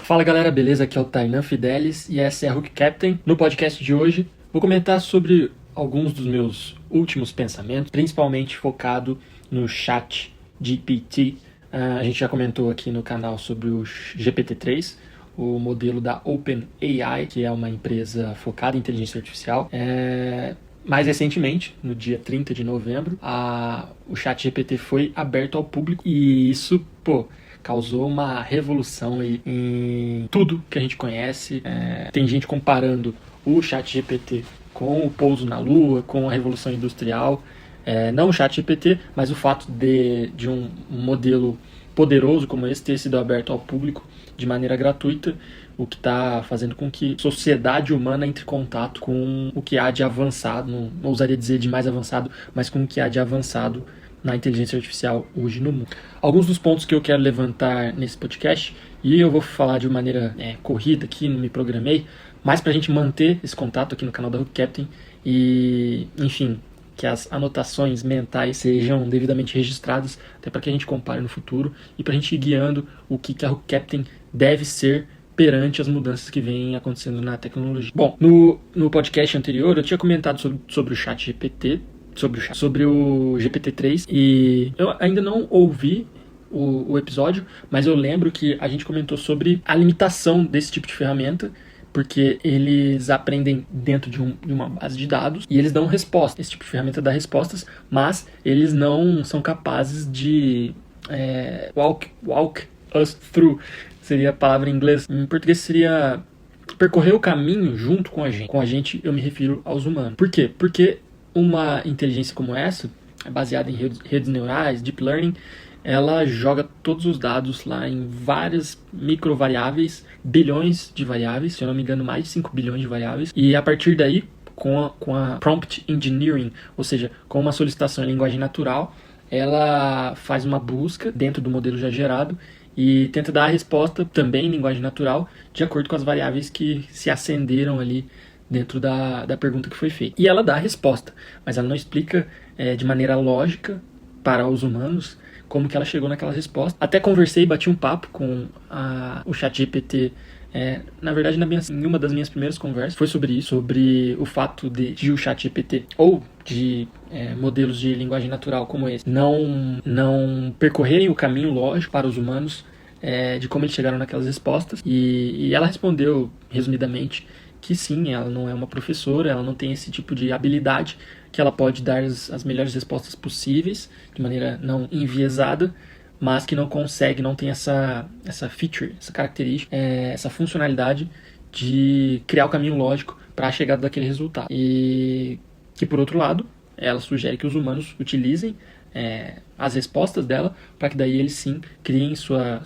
Fala galera, beleza? Aqui é o Tainan Fidelis e essa é a Hook Captain. No podcast de hoje vou comentar sobre alguns dos meus últimos pensamentos, principalmente focado no chat GPT. A gente já comentou aqui no canal sobre o GPT-3, o modelo da OpenAI, que é uma empresa focada em inteligência artificial. Mais recentemente, no dia 30 de novembro, o ChatGPT foi aberto ao público e isso, causou uma revolução em tudo que a gente conhece. Tem gente comparando o ChatGPT com o pouso na Lua, com a Revolução Industrial. Não o ChatGPT, mas o fato de um modelo poderoso como esse ter sido aberto ao público de maneira gratuita, o que está fazendo com que a sociedade humana entre em contato com o que há de avançado, não ousaria dizer de mais avançado, mas com o que há de avançado na inteligência artificial hoje no mundo. Alguns dos pontos que eu quero levantar nesse podcast, e eu vou falar de maneira corrida aqui, não me programei, mas para a gente manter esse contato aqui no canal da Hook Captain e, enfim, que as anotações mentais sejam devidamente registradas, até para que a gente compare no futuro e para a gente ir guiando o que a Hook Captain deve ser perante as mudanças que vêm acontecendo na tecnologia. Bom, no podcast anterior eu tinha comentado sobre o ChatGPT, sobre o GPT-3, e eu ainda não ouvi o episódio, mas eu lembro que a gente comentou sobre a limitação desse tipo de ferramenta, porque eles aprendem dentro de uma base de dados e eles dão resposta. Esse tipo de ferramenta dá respostas, mas eles não são capazes de walk us through, seria a palavra em inglês. Em português seria percorrer o caminho junto com a gente. Com a gente eu me refiro aos humanos. Por quê? Porque uma inteligência como essa, baseada em redes neurais, deep learning, ela joga todos os dados lá em várias microvariáveis, bilhões de variáveis, se eu não me engano mais de 5 bilhões de variáveis, e a partir daí, com a prompt engineering, ou seja, com uma solicitação em linguagem natural, ela faz uma busca dentro do modelo já gerado e tenta dar a resposta também em linguagem natural, de acordo com as variáveis que se acenderam ali dentro da pergunta que foi feita. E ela dá a resposta, mas ela não explica de maneira lógica para os humanos como que ela chegou naquela resposta. Até conversei, bati um papo com o ChatGPT. Na verdade, em uma das minhas primeiras conversas foi sobre isso, sobre o fato de o ChatGPT ou de modelos de linguagem natural como esse não percorrerem o caminho lógico para os humanos de como eles chegaram naquelas respostas. E ela respondeu, resumidamente, que sim, ela não é uma professora, ela não tem esse tipo de habilidade, que ela pode dar as melhores respostas possíveis, de maneira não enviesada, mas que não tem essa feature, essa característica, essa funcionalidade de criar o caminho lógico para a chegada daquele resultado. E que, por outro lado, ela sugere que os humanos utilizem as respostas dela, para que daí eles sim criem sua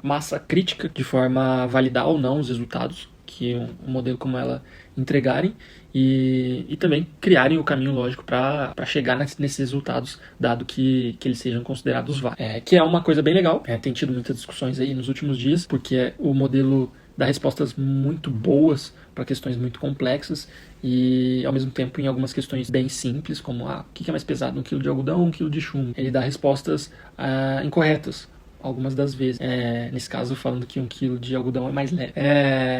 massa crítica, de forma a validar ou não os resultados que um modelo como ela entregarem, e também criarem o caminho lógico para chegar nesses resultados, dado que eles sejam considerados válidos. Que é uma coisa bem legal. Tem tido muitas discussões aí nos últimos dias, porque o modelo dá respostas muito boas para questões muito complexas e, ao mesmo tempo, em algumas questões bem simples, como o que é mais pesado, 1 quilo de algodão ou 1 quilo de chumbo. Ele dá respostas incorretas algumas das vezes. Nesse caso, falando que 1 quilo de algodão é mais leve.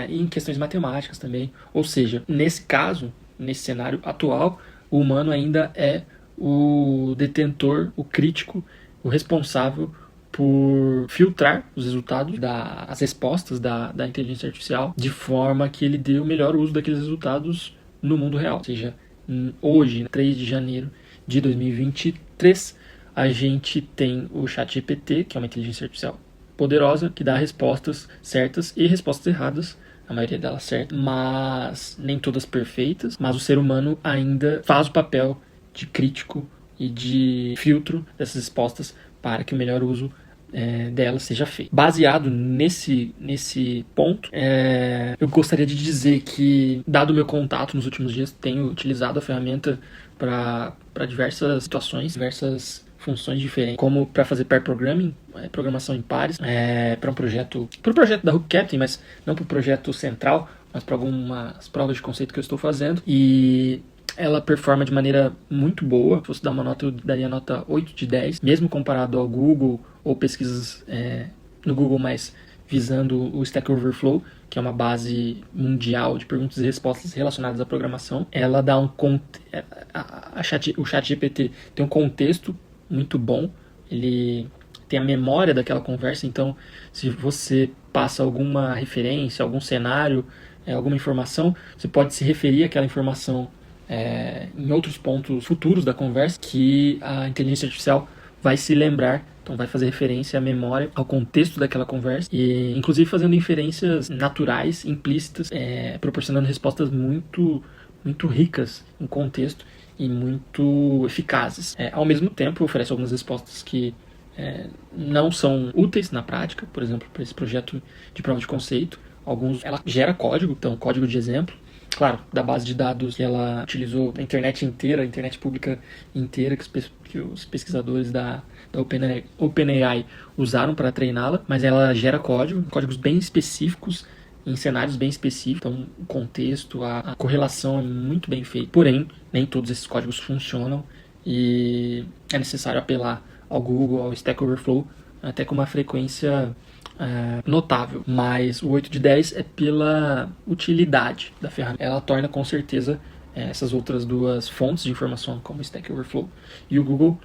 E em questões matemáticas também. Ou seja, nesse caso, nesse cenário atual, o humano ainda é o detentor, o crítico, o responsável por filtrar os resultados, as respostas da inteligência artificial, de forma que ele dê o melhor uso daqueles resultados no mundo real. Ou seja, hoje, 3 de janeiro de 2023, a gente tem o ChatGPT, que é uma inteligência artificial poderosa, que dá respostas certas e respostas erradas, a maioria delas certas, mas nem todas perfeitas. Mas o ser humano ainda faz o papel de crítico e de filtro dessas respostas para que o melhor uso delas seja feito. Baseado nesse ponto, eu gostaria de dizer que, dado o meu contato nos últimos dias, tenho utilizado a ferramenta para diversas situações, diversas funções diferentes, como para fazer pair programming, programação em pares, para o projeto da Hook Captain, mas não para o projeto central, mas para algumas provas de conceito que eu estou fazendo. E ela performa de maneira muito boa. Se fosse dar uma nota, eu daria nota 8 de 10, mesmo comparado ao Google ou pesquisas no Google mais visando o Stack Overflow, que é uma base mundial de perguntas e respostas relacionadas à programação. Ela dá o ChatGPT tem um contexto muito bom, ele tem a memória daquela conversa, então se você passa alguma referência, algum cenário, alguma informação, você pode se referir àquela informação em outros pontos futuros da conversa que a inteligência artificial vai se lembrar. Então vai fazer referência à memória, ao contexto daquela conversa e inclusive fazendo inferências naturais, implícitas, proporcionando respostas muito, muito ricas em contexto e muito eficazes. Ao mesmo tempo oferece algumas respostas que não são úteis na prática, por exemplo, para esse projeto de prova de conceito. Ela gera código, então código de exemplo, claro, da base de dados que ela utilizou a internet inteira, a internet pública inteira que os pesquisadores da OpenAI usaram para treiná-la, mas ela gera códigos bem específicos, em cenários bem específicos, então o contexto, a correlação é muito bem feita, porém, nem todos esses códigos funcionam e é necessário apelar ao Google, ao Stack Overflow, até com uma frequência notável, mas o 8 de 10 é pela utilidade da ferramenta. Ela torna com certeza essas outras duas fontes de informação, como o Stack Overflow e o Google,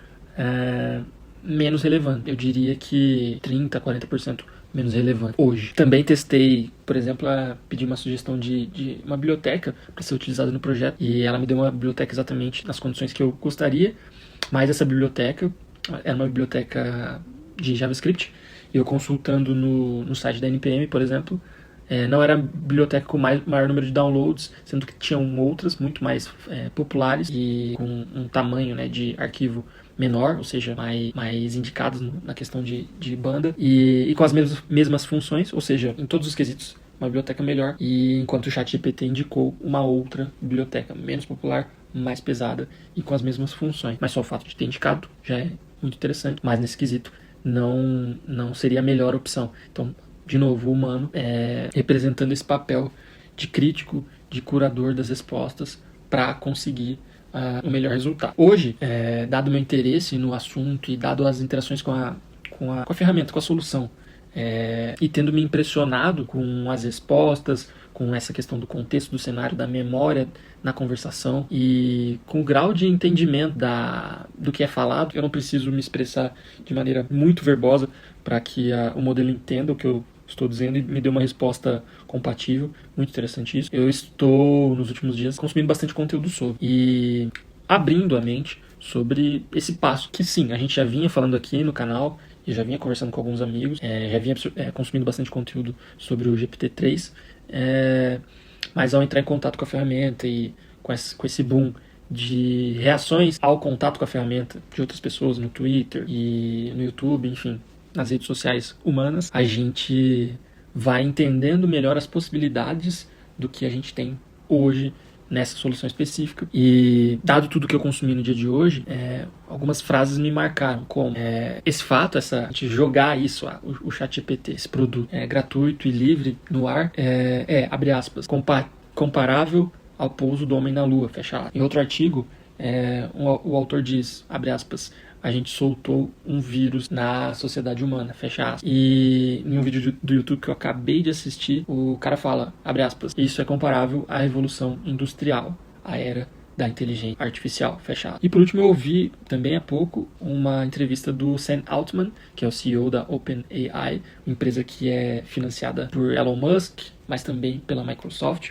menos relevante. Eu diria que 30%, 40% menos relevante hoje. Também testei, por exemplo, pedi uma sugestão de uma biblioteca para ser utilizada no projeto e ela me deu uma biblioteca exatamente nas condições que eu gostaria, mas essa biblioteca era uma biblioteca de JavaScript. Eu consultando no site da NPM, por exemplo, não era a biblioteca com maior número de downloads, sendo que tinham outras muito mais populares e com um tamanho, né, de arquivo menor, ou seja, mais indicados na questão de banda e com as mesmas funções, ou seja, em todos os quesitos, uma biblioteca melhor, e enquanto o ChatGPT indicou uma outra biblioteca menos popular, mais pesada e com as mesmas funções. Mas só o fato de ter indicado já é muito interessante, mas nesse quesito não seria a melhor opção. Então, de novo, o humano representando esse papel de crítico, de curador das respostas para conseguir o melhor resultado. Hoje, dado o meu interesse no assunto e dado as interações com a ferramenta, com a solução, e tendo me impressionado com as respostas, com essa questão do contexto, do cenário, da memória na conversação e com o grau de entendimento do que é falado, eu não preciso me expressar de maneira muito verbosa para que o modelo entenda o que eu estou dizendo e me dê uma resposta compatível. Muito interessante isso. Eu estou, nos últimos dias, consumindo bastante conteúdo sobre e abrindo a mente sobre esse passo, que sim, a gente já vinha falando aqui no canal, eu já vinha conversando com alguns amigos, já vinha consumindo bastante conteúdo sobre o GPT-3, mas ao entrar em contato com a ferramenta e com esse boom de reações ao contato com a ferramenta de outras pessoas no Twitter e no YouTube, enfim, nas redes sociais humanas, a gente vai entendendo melhor as possibilidades do que a gente tem hoje nessa solução específica. E dado tudo que eu consumi no dia de hoje, algumas frases me marcaram, como esse fato, a gente jogar isso, o ChatGPT, esse produto gratuito e livre no ar, abre aspas, comparável ao pouso do homem na Lua, fecha aspas. Em outro artigo, o autor diz, abre aspas, a gente soltou um vírus na sociedade humana, fecha aspas. E em um vídeo do YouTube que eu acabei de assistir, o cara fala, abre aspas, isso é comparável à revolução industrial, à era da inteligência artificial, fecha aspas. E por último eu ouvi também há pouco uma entrevista do Sam Altman, que é o CEO da OpenAI, uma empresa que é financiada por Elon Musk, mas também pela Microsoft.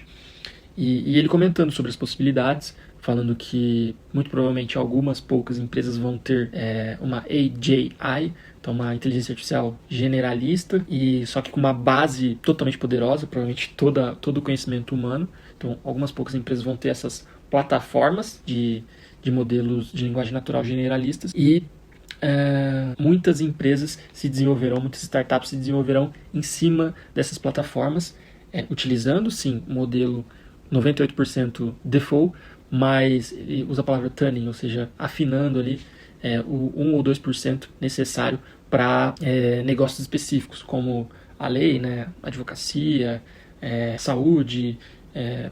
E ele comentando sobre as possibilidades, falando que muito provavelmente algumas poucas empresas vão ter uma AGI, então uma inteligência artificial generalista, e só que com uma base totalmente poderosa, provavelmente todo o conhecimento humano. Então algumas poucas empresas vão ter essas plataformas de modelos de linguagem natural generalistas e muitas empresas muitas startups se desenvolverão em cima dessas plataformas, utilizando sim o modelo 98% default, mas ele usa a palavra tuning, ou seja, afinando ali o 1 ou 2% necessário para negócios específicos, como a lei, né, advocacia, saúde,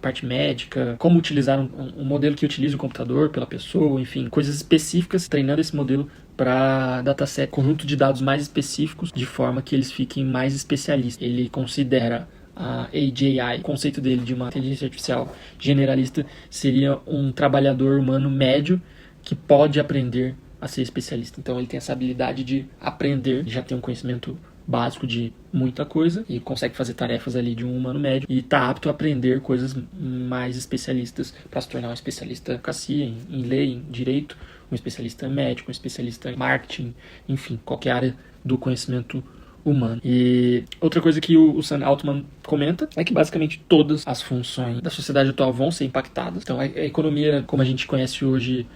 parte médica, como utilizar um modelo que utilize o computador pela pessoa, enfim, coisas específicas, treinando esse modelo para dataset, conjunto de dados mais específicos, de forma que eles fiquem mais especialistas. Ele considera a AGI, o conceito dele de uma inteligência artificial generalista, seria um trabalhador humano médio que pode aprender a ser especialista. Então ele tem essa habilidade de aprender, já tem um conhecimento básico de muita coisa e consegue fazer tarefas ali de um humano médio e está apto a aprender coisas mais especialistas para se tornar um especialista em advocacia, em lei, em direito, um especialista médico, um especialista em marketing, enfim, qualquer área do conhecimento humano. E outra coisa que o Sam Altman comenta é que basicamente todas as funções da sociedade atual vão ser impactadas. Então a economia, como a gente conhece hoje,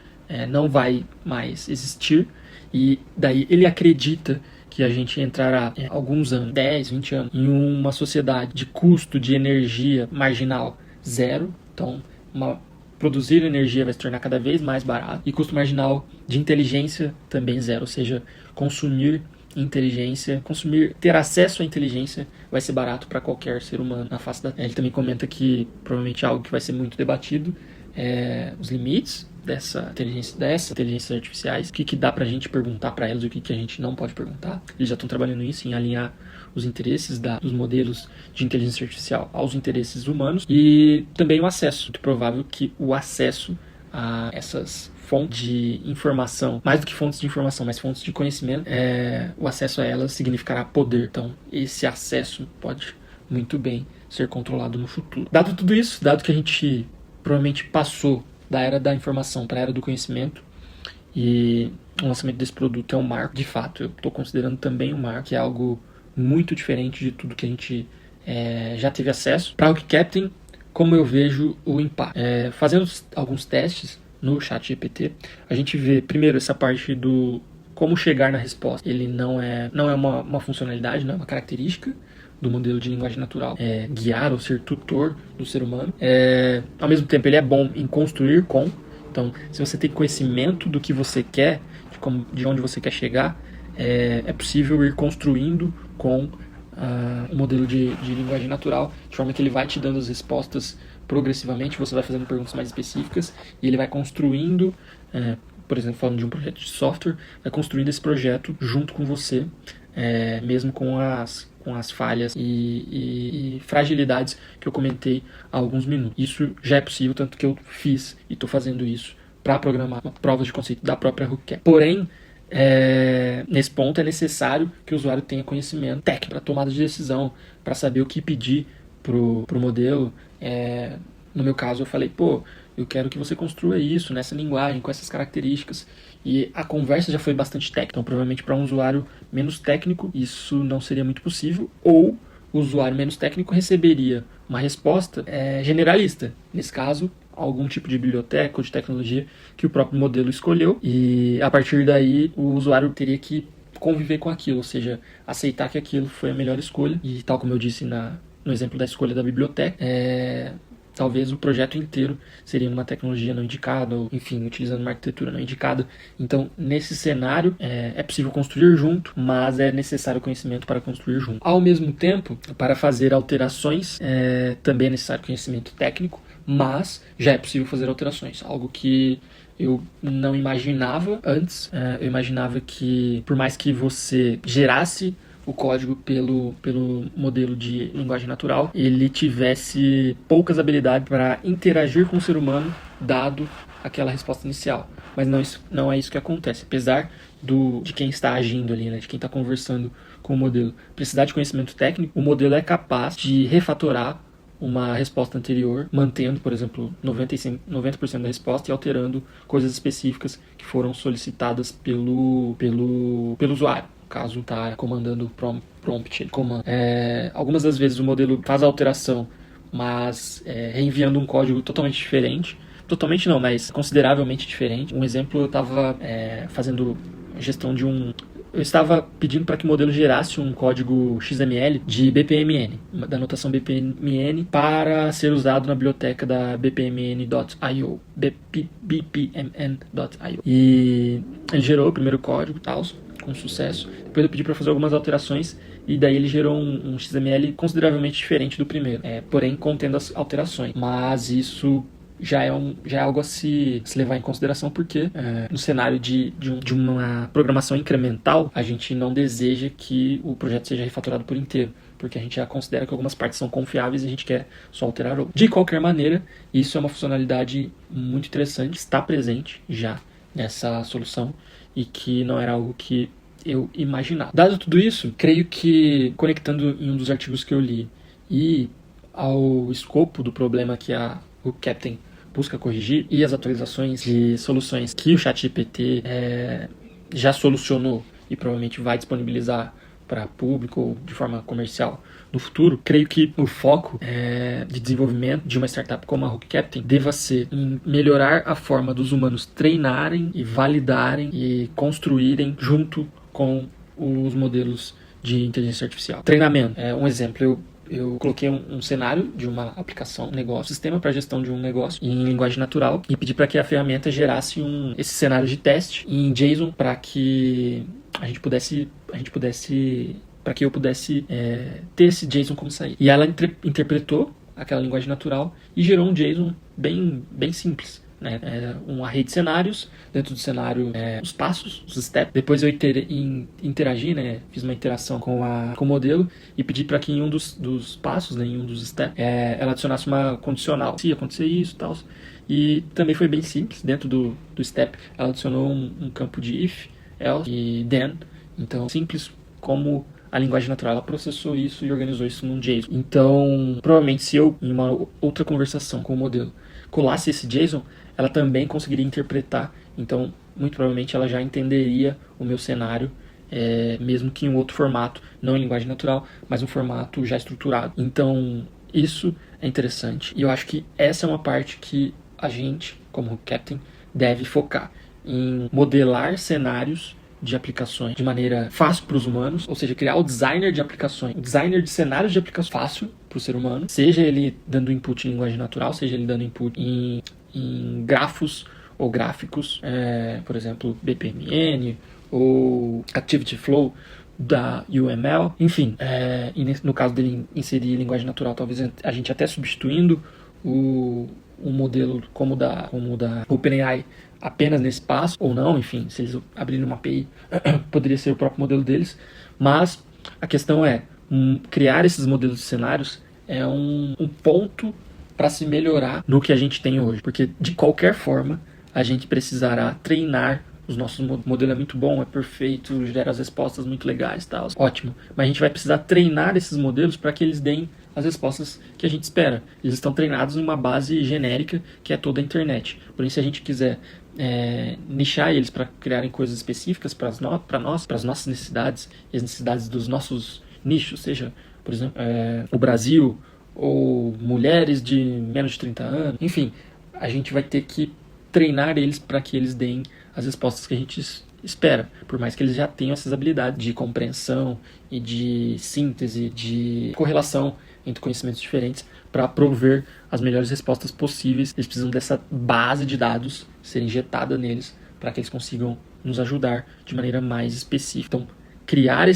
não vai mais existir, e daí ele acredita que a gente entrará alguns anos, 10, 20 anos, em uma sociedade de custo de energia marginal zero. Então, produzir energia vai se tornar cada vez mais barato, e custo marginal de inteligência também zero, ou seja, consumir inteligência, ter acesso à inteligência vai ser barato para qualquer ser humano na face da Terra. Ele também comenta que provavelmente algo que vai ser muito debatido é os limites dessas inteligências artificiais, o que dá pra gente perguntar para elas e o que a gente não pode perguntar. Eles já estão trabalhando nisso, em alinhar os interesses dos modelos de inteligência artificial aos interesses humanos, e também o acesso. Muito provável que o acesso a essas fontes de informação, mais do que fontes de informação, mas fontes de conhecimento, o acesso a elas significará poder. Então esse acesso pode muito bem ser controlado no futuro. Dado tudo isso, dado que a gente provavelmente passou da era da informação para a era do conhecimento, e o lançamento desse produto é um marco, de fato, eu estou considerando também um marco, que é algo muito diferente de tudo que a gente já teve acesso. Para o Captain, como eu vejo o impacto? Fazendo alguns testes no ChatGPT, a gente vê primeiro essa parte do como chegar na resposta. Ele não é uma funcionalidade, não é uma característica do modelo de linguagem natural, guiar ou ser tutor do ser humano. Ao mesmo tempo, ele é bom em construir com. Então, se você tem conhecimento do que você quer, de onde você quer chegar, é possível ir construindo com o modelo de linguagem natural, de forma que ele vai te dando as respostas progressivamente, você vai fazendo perguntas mais específicas, e ele vai construindo, por exemplo, falando de um projeto de software, vai construindo esse projeto junto com você, mesmo com as falhas e fragilidades que eu comentei há alguns minutos. Isso já é possível, tanto que eu fiz e estou fazendo isso para programar uma prova de conceito da própria HookCap. Porém, nesse ponto é necessário que o usuário tenha conhecimento técnico para tomada de decisão, para saber o que pedir pro modelo. No meu caso, eu falei, eu quero que você construa isso nessa linguagem, com essas características. E a conversa já foi bastante técnica. Então, provavelmente, para um usuário menos técnico, isso não seria muito possível. Ou o usuário menos técnico receberia uma resposta generalista. Nesse caso, algum tipo de biblioteca ou de tecnologia que o próprio modelo escolheu. E, a partir daí, o usuário teria que conviver com aquilo. Ou seja, aceitar que aquilo foi a melhor escolha. E, tal como eu disse no exemplo da escolha da biblioteca, talvez o projeto inteiro seria uma tecnologia não indicada, ou, enfim, utilizando uma arquitetura não indicada. Então, nesse cenário, é possível construir junto, mas é necessário conhecimento para construir junto. Ao mesmo tempo, para fazer alterações, também é necessário conhecimento técnico, mas já é possível fazer alterações, algo que eu não imaginava antes. Eu imaginava que, por mais que você gerasse o código pelo modelo de linguagem natural, ele tivesse poucas habilidades para interagir com o ser humano, dado aquela resposta inicial. Mas não é isso que acontece. Apesar de quem está agindo ali, de quem está conversando com o modelo precisar de conhecimento técnico, o modelo é capaz de refatorar uma resposta anterior, mantendo, por exemplo, 90% da resposta e alterando coisas específicas que foram solicitadas pelo usuário. Caso está comandando o prompt, comando. Algumas das vezes o modelo faz a alteração, mas reenviando um código totalmente diferente. Totalmente não, mas consideravelmente diferente. Um exemplo, eu estava fazendo gestão de eu estava pedindo para que o modelo gerasse um código XML de BPMN, da notação BPMN, para ser usado na biblioteca da bpmn.io, bpmn.io. E ele gerou o primeiro código, tal, com sucesso. Depois eu pedi para fazer algumas alterações, e daí ele gerou um XML consideravelmente diferente do primeiro, porém contendo as alterações. Mas isso já é algo a se levar em consideração, porque no cenário de uma programação incremental, a gente não deseja que o projeto seja refatorado por inteiro, porque a gente já considera que algumas partes são confiáveis e a gente quer só alterar outras. De qualquer maneira, isso é uma funcionalidade muito interessante, está presente já nessa solução e que não era algo que eu imaginava. Dado tudo isso, creio que, conectando em um dos artigos que eu li e ao escopo do problema que o Captain busca corrigir e as atualizações de soluções que o ChatGPT já solucionou e provavelmente vai disponibilizar para público ou de forma comercial no futuro, creio que o foco de desenvolvimento de uma startup como a Hook Captain deva ser em melhorar a forma dos humanos treinarem e validarem e construírem junto com os modelos de inteligência artificial. Treinamento. Um exemplo, eu coloquei um cenário de uma aplicação, negócio, sistema para gestão de um negócio em linguagem natural e pedi para que a ferramenta gerasse esse cenário de teste em JSON para que eu pudesse ter esse JSON como saída. E ela interpretou aquela linguagem natural e gerou um JSON bem simples. Uma array de cenários, dentro do cenário os passos, os steps. Depois eu interagi, fiz uma interação com o modelo e pedi para que em um dos passos, em um dos steps, ela adicionasse uma condicional. Se acontecer isso e tal. E também foi bem simples, dentro do step ela adicionou um campo de if, else e then. Então, simples como a linguagem natural, ela processou isso e organizou isso num JSON. Então, provavelmente se eu, em uma outra conversação com o modelo, colasse esse JSON, ela também conseguiria interpretar. Então, muito provavelmente ela já entenderia o meu cenário, mesmo que em um outro formato, não em linguagem natural, mas um formato já estruturado. Então, isso é interessante. E eu acho que essa é uma parte que a gente, como Captain, deve focar em modelar cenários de aplicações de maneira fácil para os humanos, ou seja, criar o designer de aplicações, o designer de cenários de aplicações fácil para o ser humano, seja ele dando input em linguagem natural, seja ele dando input em grafos ou gráficos, por exemplo, BPMN ou Activity Flow da UML, enfim, e no caso dele inserir linguagem natural, talvez a gente até substituindo um modelo como da OpenAI apenas nesse passo, ou não, enfim, se eles abrirem uma API, poderia ser o próprio modelo deles, mas a questão é, criar esses modelos de cenários é um ponto para se melhorar no que a gente tem hoje, porque de qualquer forma a gente precisará treinar os nossos modelos. O modelo é muito bom, é perfeito, gera as respostas muito legais, tal, ótimo, mas a gente vai precisar treinar esses modelos para que eles deem as respostas que a gente espera. Eles estão treinados numa base genérica que é toda a internet. Porém, se a gente quiser nichar eles para criarem coisas específicas para as nossas necessidades e as necessidades dos nossos nichos, seja, por exemplo, o Brasil ou mulheres de menos de 30 anos, enfim, a gente vai ter que treinar eles para que eles deem as respostas que a gente espera, por mais que eles já tenham essas habilidades de compreensão e de síntese, de correlação entre conhecimentos diferentes para prover as melhores respostas possíveis. Eles precisam dessa base de dados ser injetada neles para que eles consigam nos ajudar de maneira mais específica. Então, criar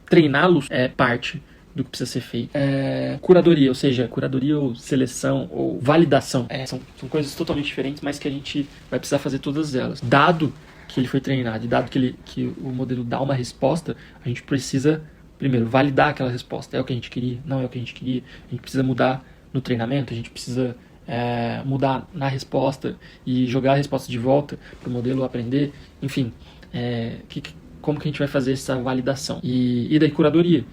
treiná-los é parte do que precisa ser feito. Curadoria, ou seja, curadoria ou seleção ou validação. São coisas totalmente diferentes, mas que a gente vai precisar fazer todas elas. Dado que ele foi treinado e dado que o modelo dá uma resposta, a gente precisa, primeiro, validar aquela resposta. É o que a gente queria? Não é o que a gente queria? A gente precisa mudar no treinamento? A gente precisa mudar na resposta e jogar a resposta de volta para o modelo aprender? Enfim, como que a gente vai fazer essa validação? E daí, curadoria.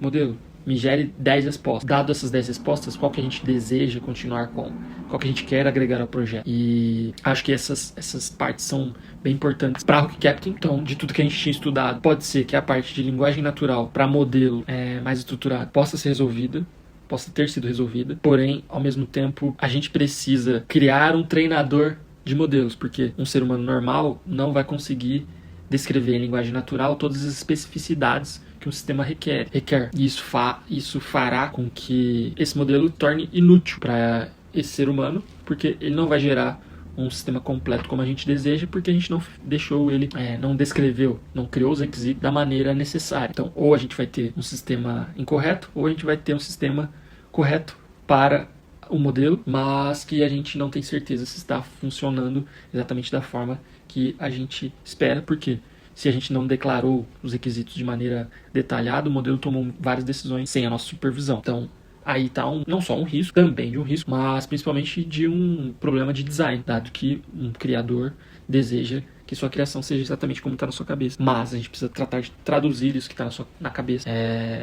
Modelo, me gere 10 respostas. Dado essas 10 respostas, qual que a gente deseja continuar com? Qual que a gente quer agregar ao projeto? E acho que essas partes são bem importantes para a Hook Captain. Então, de tudo que a gente tinha estudado, pode ser que a parte de linguagem natural para modelo mais estruturado possa ter sido resolvida. Porém, ao mesmo tempo, a gente precisa criar um treinador de modelos, porque um ser humano normal não vai conseguir descrever em linguagem natural todas as especificidades que um sistema requer. E isso fará com que esse modelo torne inútil para esse ser humano, porque ele não vai gerar um sistema completo como a gente deseja, porque a gente não deixou ele, não descreveu, não criou os requisitos da maneira necessária. Então, ou a gente vai ter um sistema incorreto, ou a gente vai ter um sistema correto para o modelo, mas que a gente não tem certeza se está funcionando exatamente da forma que a gente espera, porque se a gente não declarou os requisitos de maneira detalhada, o modelo tomou várias decisões sem a nossa supervisão. Então, aí está não só um risco, também de um risco, mas principalmente de um problema de design, dado que um criador deseja que sua criação seja exatamente como está na sua cabeça. Mas a gente precisa tratar de traduzir isso que está na cabeça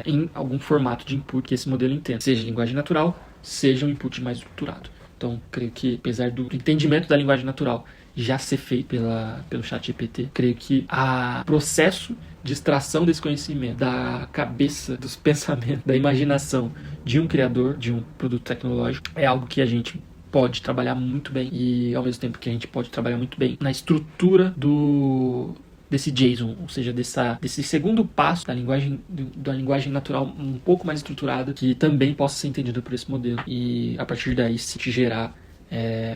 em algum formato de input que esse modelo entenda, seja linguagem natural, seja um input mais estruturado. Então, creio que, apesar do entendimento da linguagem natural já ser feito pelo ChatGPT, creio que o processo de extração desse conhecimento da cabeça, dos pensamentos, da imaginação de um criador, de um produto tecnológico, é algo que a gente pode trabalhar muito bem, e ao mesmo tempo que a gente pode trabalhar muito bem na estrutura desse JSON, ou seja, desse segundo passo da linguagem natural um pouco mais estruturada, que também possa ser entendida por esse modelo, e a partir daí se gerar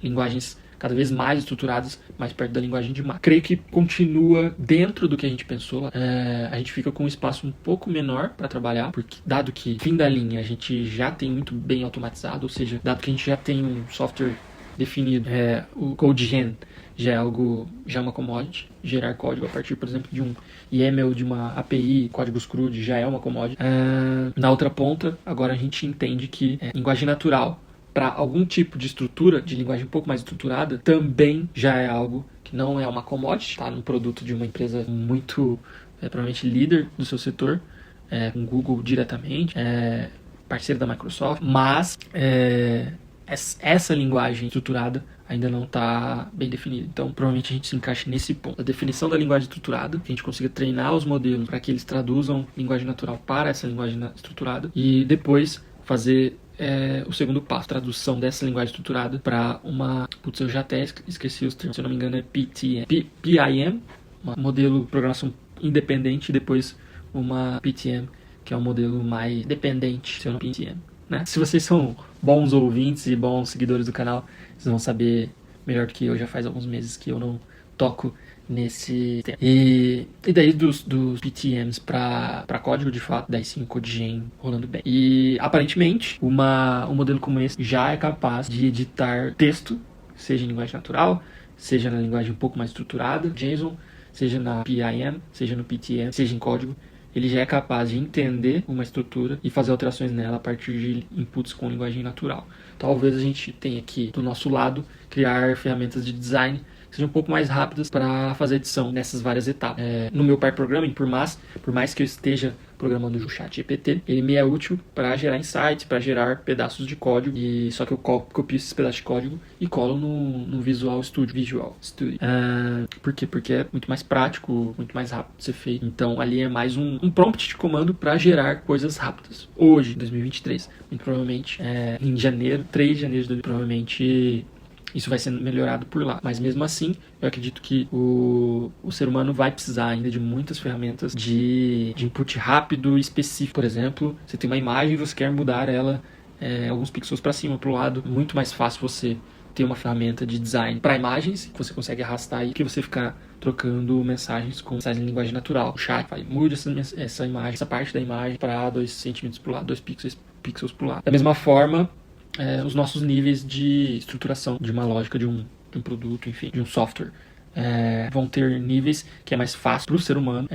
linguagens cada vez mais estruturadas, mais perto da linguagem de máquina. Creio que continua dentro do que a gente pensou. A gente fica com um espaço um pouco menor para trabalhar, porque dado que, fim da linha, a gente já tem muito bem automatizado, ou seja, dado que a gente já tem um software definido, o CodeGen já é uma commodity. Gerar código a partir, por exemplo, de um YAML, de uma API, códigos CRUD, já é uma commodity. Na outra ponta, agora a gente entende que linguagem natural para algum tipo de estrutura, de linguagem um pouco mais estruturada, também já é algo que não é uma commodity, está no produto de uma empresa muito, provavelmente líder do seu setor, com Google diretamente, parceiro da Microsoft, mas essa linguagem estruturada ainda não está bem definida. Então, provavelmente a gente se encaixa nesse ponto. A definição da linguagem estruturada, que a gente consiga treinar os modelos para que eles traduzam linguagem natural para essa linguagem estruturada, e depois fazer o segundo passo, tradução dessa linguagem estruturada para uma... eu já até esqueci os termos, se eu não me engano é PIM, um modelo de programação independente, e depois uma PTM, que é um modelo mais dependente, se eu não PTM, né? Se vocês são bons ouvintes e bons seguidores do canal, vocês vão saber melhor do que eu, já faz alguns meses que eu não toco nesse tema. E daí dos PTMs para código, de fato, daí sim o CodeGen rolando bem. E aparentemente um modelo como esse já é capaz de editar texto, seja em linguagem natural, seja na linguagem um pouco mais estruturada, JSON, seja na PIM, seja no PTM, seja em código. Ele já é capaz de entender uma estrutura e fazer alterações nela a partir de inputs com linguagem natural. Talvez a gente tenha aqui, do nosso lado, criar ferramentas de design que sejam um pouco mais rápidas para fazer edição nessas várias etapas. No meu pair programming, por mais que eu esteja programando o ChatGPT, ele me é útil para gerar insights, para gerar pedaços de código, e só que eu copio esses pedaços de código e colo no Visual Studio. Por quê? Porque é muito mais prático, muito mais rápido de ser feito. Então ali é mais um prompt de comando para gerar coisas rápidas. Hoje, 2023, muito provavelmente em janeiro, 3 de janeiro, provavelmente isso vai sendo melhorado por lá. Mas mesmo assim, eu acredito que o ser humano vai precisar ainda de muitas ferramentas de input rápido e específico. Por exemplo, você tem uma imagem e você quer mudar ela alguns pixels para cima, para o lado. Muito mais fácil você ter uma ferramenta de design para imagens, que você consegue arrastar aí, que você ficar trocando mensagens com mensagens em linguagem natural. O chat vai, mude essa imagem, essa parte da imagem para 2 centímetros para o lado, 2 pixels para o lado. Da mesma forma, os nossos níveis de estruturação de uma lógica de um produto, enfim, de um software, vão ter níveis que é mais fácil para o ser humano,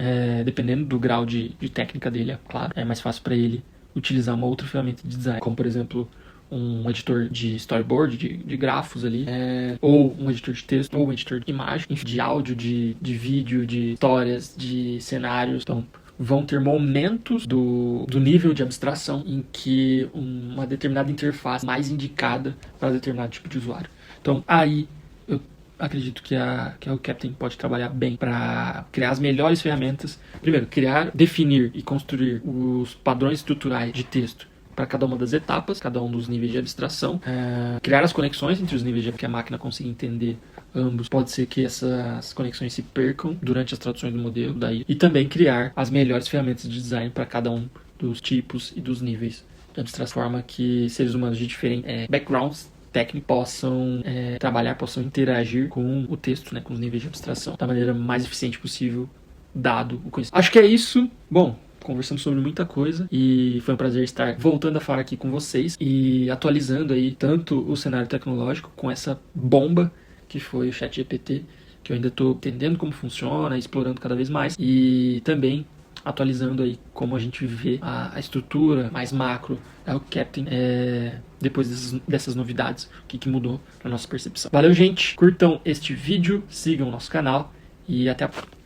dependendo do grau de técnica dele, é claro, é mais fácil para ele utilizar uma outra ferramenta de design, como por exemplo um editor de storyboard, de grafos ali, ou um editor de texto, ou um editor de imagem, enfim, de áudio, de vídeo, de histórias, de cenários. Então, vão ter momentos do nível de abstração em que uma determinada interface é mais indicada para determinado tipo de usuário. Então, aí eu acredito que o Captain pode trabalhar bem para criar as melhores ferramentas. Primeiro, definir e construir os padrões estruturais de texto para cada uma das etapas, cada um dos níveis de abstração, criar as conexões entre os níveis que a máquina consiga entender ambos. Pode ser que essas conexões se percam durante as traduções do modelo, e também criar as melhores ferramentas de design para cada um dos tipos e dos níveis de abstração, de forma que seres humanos de diferentes backgrounds técnicos possam trabalhar, possam interagir com o texto, com os níveis de abstração da maneira mais eficiente possível, dado o conhecimento. Acho que é isso. Bom, conversamos sobre muita coisa e foi um prazer estar voltando a falar aqui com vocês e atualizando aí tanto o cenário tecnológico com essa bomba que foi o ChatGPT, que eu ainda estou entendendo como funciona, explorando cada vez mais, e também atualizando aí como a gente vê a estrutura mais macro da Hulk Captain depois dessas novidades, o que mudou na nossa percepção. Valeu, gente, curtam este vídeo, sigam o nosso canal e até a próxima.